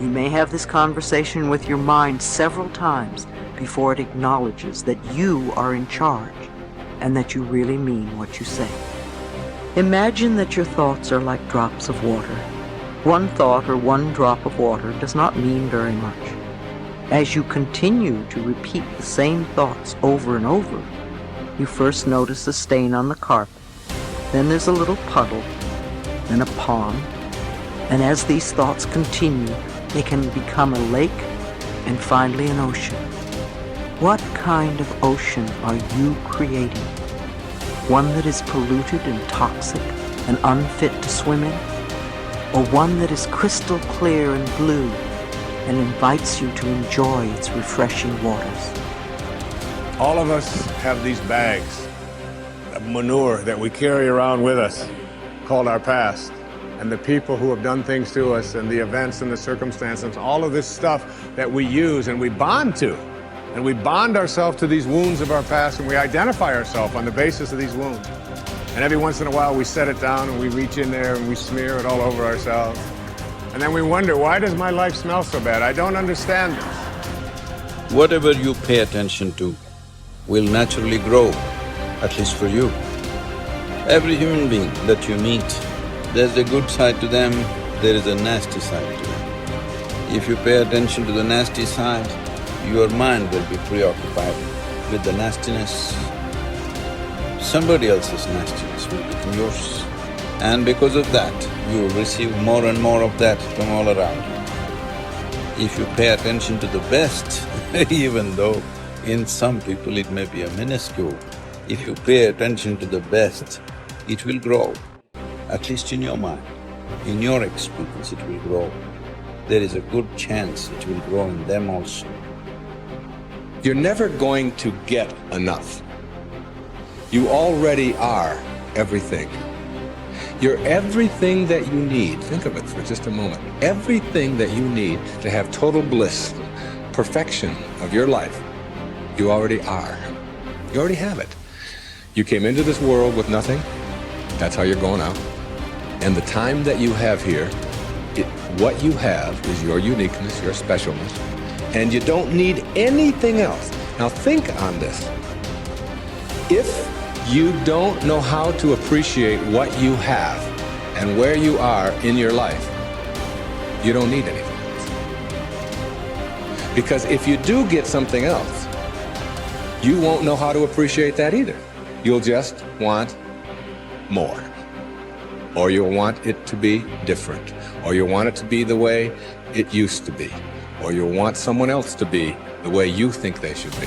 You may have this conversation with your mind several times before it acknowledges that you are in charge and that you really mean what you say. Imagine that your thoughts are like drops of water. One thought or one drop of water does not mean very much. As you continue to repeat the same thoughts over and over, you first notice a stain on the carpet, then there's a little puddle, then a pond, and as these thoughts continue, they can become a lake and finally an ocean. What kind of ocean are you creating? One that is polluted and toxic and unfit to swim in? Or one that is crystal clear and blue and invites you to enjoy its refreshing waters? All of us have these bags of manure that we carry around with us, called our past. And the people who have done things to us and the events and the circumstances, all of this stuff that we use and we bond to. And we bond ourselves to these wounds of our past, and we identify ourselves on the basis of these wounds. And every once in a while we set it down and we reach in there and we smear it all over ourselves. And then we wonder, why does my life smell so bad? I don't understand this. Whatever you pay attention to will naturally grow, at least for you. Every human being that you meet, there's a good side to them, there is a nasty side to them. If you pay attention to the nasty side, your mind will be preoccupied with the nastiness. Somebody else's nastiness will become yours. And because of that, you will receive more and more of that from all around you. If you pay attention to the best, even though in some people it may be a minuscule, if you pay attention to the best, it will grow. At least in your mind, in your experience it will grow. There is a good chance it will grow in them also. You're never going to get enough. You already are everything. You're everything that you need. Think of it for just a moment. Everything that you need to have total bliss, perfection of your life, you already are. You already have it. You came into this world with nothing. That's how you're going out. And the time that you have here, what you have is your uniqueness, your specialness, and you don't need anything else. Now think on this. If you don't know how to appreciate what you have and where you are in your life, you don't need anything else. Because if you do get something else, you won't know how to appreciate that either. You'll just want more. Or you'll want it to be different. Or you'll want it to be the way it used to be. Or you'll want someone else to be the way you think they should be.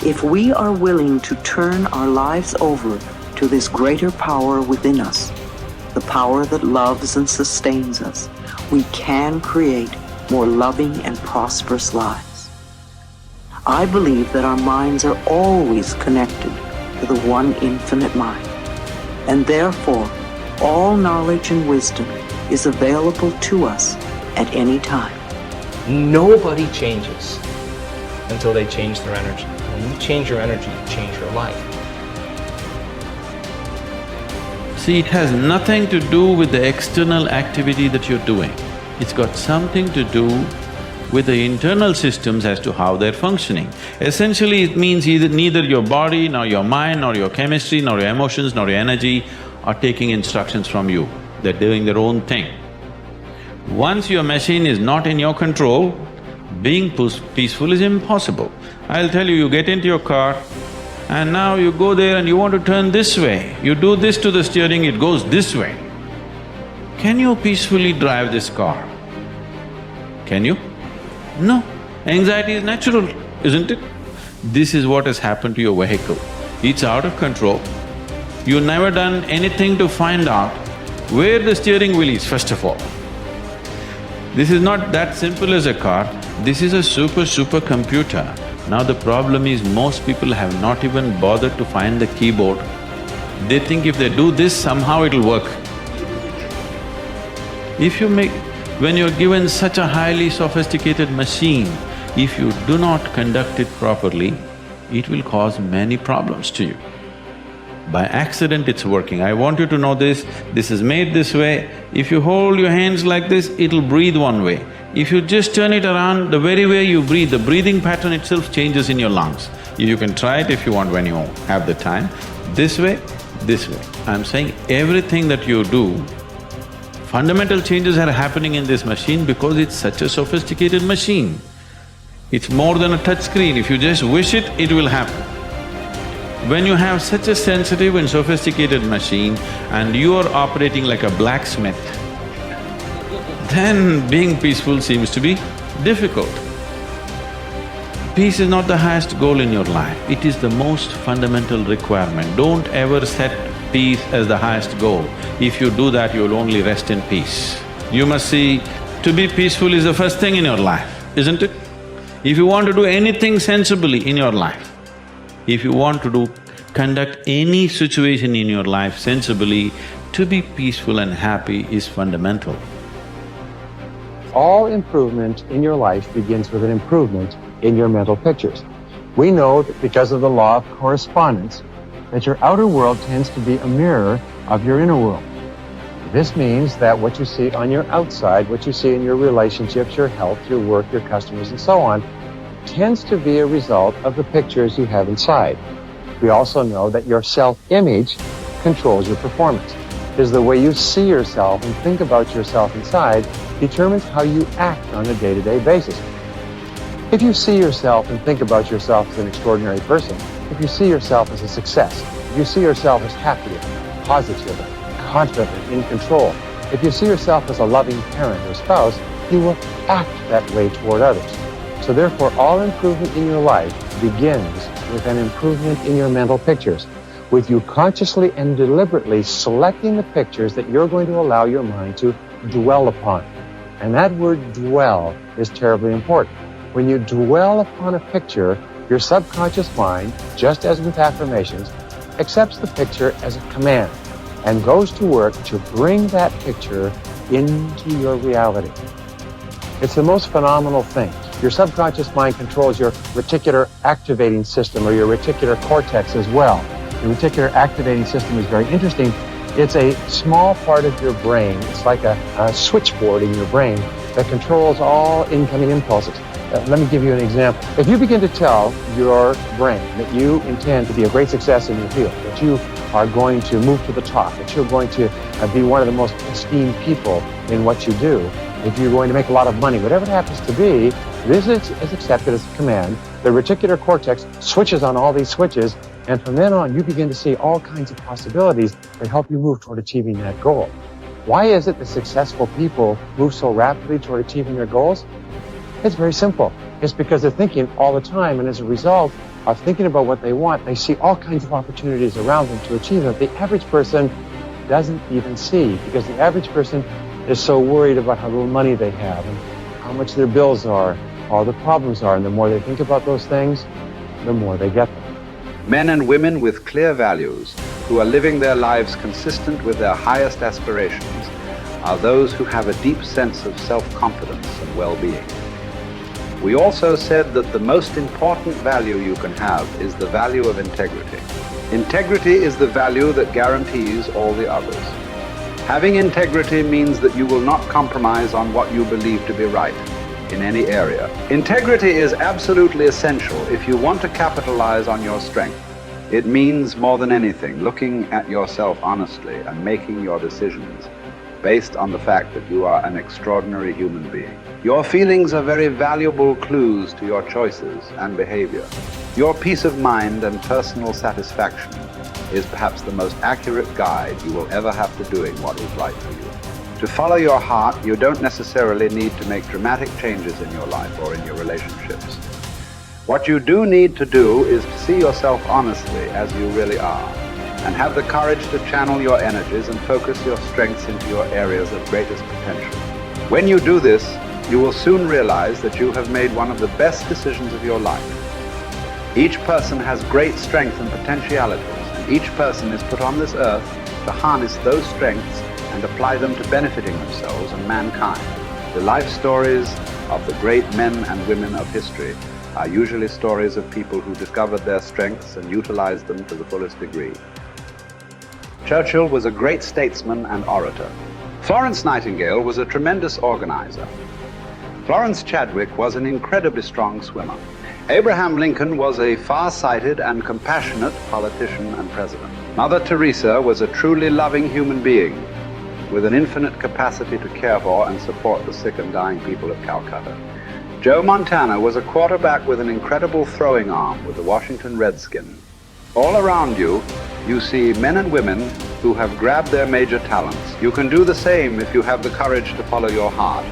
If we are willing to turn our lives over to this greater power within us, the power that loves and sustains us, we can create more loving and prosperous lives. I believe that our minds are always connected to the one infinite mind, and therefore all knowledge and wisdom is available to us at any time. Nobody changes until they change their energy. When you change your energy, you change your life. See, it has nothing to do with the external activity that you're doing. It's got something to do with the internal systems as to how they're functioning. Essentially, it means neither your body, nor your mind, nor your chemistry, nor your emotions, nor your energy are taking instructions from you. They're doing their own thing. Once your machine is not in your control, being peaceful is impossible. I'll tell you, you get into your car and now you go there and you want to turn this way. You do this to the steering, it goes this way. Can you peacefully drive this car? Can you? No. Anxiety is natural, isn't it? This is what has happened to your vehicle. It's out of control. You've never done anything to find out where the steering wheel is, first of all. This is not that simple as a car, this is a super computer. Now the problem is most people have not even bothered to find the keyboard. They think if they do this, somehow it'll work. When you're given such a highly sophisticated machine, if you do not conduct it properly, it will cause many problems to you. By accident it's working. I want you to know this is made this way. If you hold your hands like this, it'll breathe one way. If you just turn it around, the very way you breathe, the breathing pattern itself changes in your lungs. You can try it if you want when you have the time. This way, this way. I'm saying everything that you do, fundamental changes are happening in this machine because it's such a sophisticated machine. It's more than a touch screen. If you just wish it, it will happen. When you have such a sensitive and sophisticated machine and you are operating like a blacksmith, then being peaceful seems to be difficult. Peace is not the highest goal in your life, it is the most fundamental requirement. Don't ever set peace as the highest goal. If you do that, you'll only rest in peace. You must see, to be peaceful is the first thing in your life, isn't it? If you want to do anything sensibly in your life, if you want to conduct any situation in your life sensibly, to be peaceful and happy is fundamental. All improvement in your life begins with an improvement in your mental pictures. We know that because of the law of correspondence, that your outer world tends to be a mirror of your inner world. This means that what you see on your outside, what you see in your relationships, your health, your work, your customers, and so on, tends to be a result of the pictures you have inside. We also know that your self-image controls your performance. Because the way you see yourself and think about yourself inside determines how you act on a day-to-day basis. If you see yourself and think about yourself as an extraordinary person, if you see yourself as a success, if you see yourself as happy, positive, confident, in control, if you see yourself as a loving parent or spouse, you will act that way toward others. So therefore, all improvement in your life begins with an improvement in your mental pictures, with you consciously and deliberately selecting the pictures that you're going to allow your mind to dwell upon. And that word dwell is terribly important. When you dwell upon a picture, your subconscious mind, just as with affirmations, accepts the picture as a command and goes to work to bring that picture into your reality. It's the most phenomenal thing. Your subconscious mind controls your reticular activating system or your reticular cortex as well. The reticular activating system is very interesting. It's a small part of your brain. It's like a switchboard in your brain that controls all incoming impulses. Let me give you an example. If you begin to tell your brain that you intend to be a great success in your field, that you are going to move to the top, that you're going to be one of the most esteemed people in what you do, if you're going to make a lot of money, whatever it happens to be, this is accepted as a command. The reticular cortex switches on all these switches, and from then on, you begin to see all kinds of possibilities that help you move toward achieving that goal. Why is it that successful people move so rapidly toward achieving their goals? It's very simple. It's because they're thinking all the time, and as a result of thinking about what they want, they see all kinds of opportunities around them to achieve them. The average person doesn't even see, because the average person is so worried about how little money they have and how much their bills are, all the problems are, and the more they think about those things, the more they get them. Men and women with clear values, who are living their lives consistent with their highest aspirations, are those who have a deep sense of self-confidence and well-being. We also said that the most important value you can have is the value of integrity. Integrity is the value that guarantees all the others. Having integrity means that you will not compromise on what you believe to be right in any area. Integrity is absolutely essential if you want to capitalize on your strength. It means more than anything looking at yourself honestly and making your decisions based on the fact that you are an extraordinary human being. Your feelings are very valuable clues to your choices and behavior. Your peace of mind and personal satisfaction is perhaps the most accurate guide you will ever have to doing what is right for you. To follow your heart, you don't necessarily need to make dramatic changes in your life or in your relationships. What you do need to do is to see yourself honestly as you really are, and have the courage to channel your energies and focus your strengths into your areas of greatest potential. When you do this, you will soon realize that you have made one of the best decisions of your life. Each person has great strength and potentialities, and each person is put on this earth to harness those strengths and apply them to benefiting themselves and mankind. The life stories of the great men and women of history are usually stories of people who discovered their strengths and utilized them to the fullest degree. Churchill was a great statesman and orator. Florence Nightingale was a tremendous organizer. Florence Chadwick was an incredibly strong swimmer. Abraham Lincoln was a far-sighted and compassionate politician and president. Mother Teresa was a truly loving human being with an infinite capacity to care for and support the sick and dying people of Calcutta. Joe Montana was a quarterback with an incredible throwing arm with the Washington Redskins. All around you, you see men and women who have grabbed their major talents. You can do the same if you have the courage to follow your heart.